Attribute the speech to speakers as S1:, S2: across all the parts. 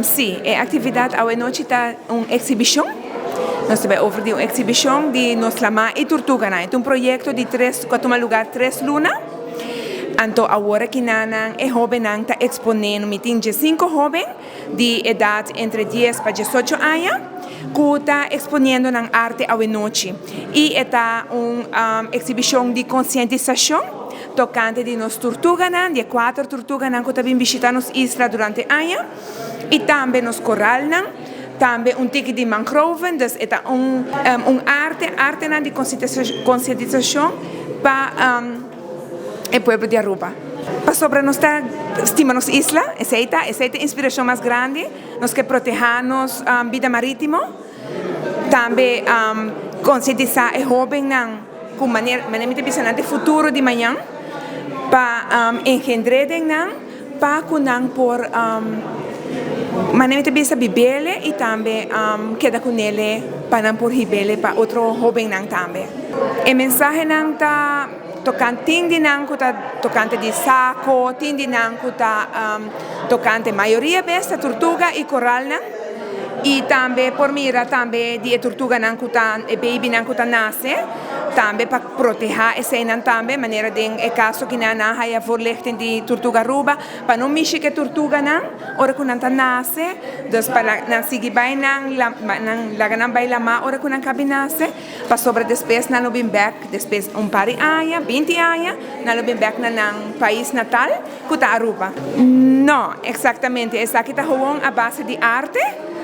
S1: Sí, a actividade à noite está uma exibição. Nós temos over uma exibição de nos lama e tortuga, né? É projeto de que toma lugar 3 lunas. Então, agora que nanang é jovem está exponendo, me tem 5 jovens de idade entre 10 para 18 anos, que está exponendo na arte à noite. E está uma exibição de conscientização tocante de nos tortugas, de 4 tortugas que também visitam nos islas durante anos, e também nos coral, também tique de mangrove, então é arte de conscientização para o povo de Aruba. Para sobre nossa estima nos isla, essa é a inspiração mais grande, nós que protegemos a vida marítima, também conscientizar o jovem com maneira de futuro de manhã, para engendrar para que por maneira de bibele e também queda com ele para por bibele para outro jovem também. A mensagem está tocante de saco, tocante maioria besta tortuga e coral, e também por mira também de tortuga e baby que nasce, também para proteger essa também maneira de caso que na haya voorlichting de tortuga ruba para não mexer que tortuga ora que não nasce, dus para não seguir bem não vai lá ora que não cabe nasce, para sobre depois não bem back depois pari aya 20 aya não bem back na país natal que tá Aruba. Não, exatamente, essa aqui tá a base de arte.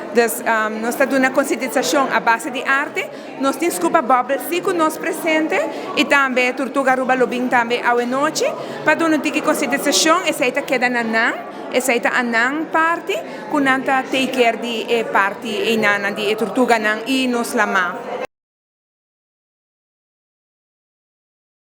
S1: Dus nós estamos dando uma conscientização à base de arte, nós temos Scuba Bubble com nós presente e também Tortuga Aruba Lobin também à noite para dar uma conscientização, essa é a queda na nan, essa é a nan parte, que não take care de parte e nana de Tortuga nan e nos lama.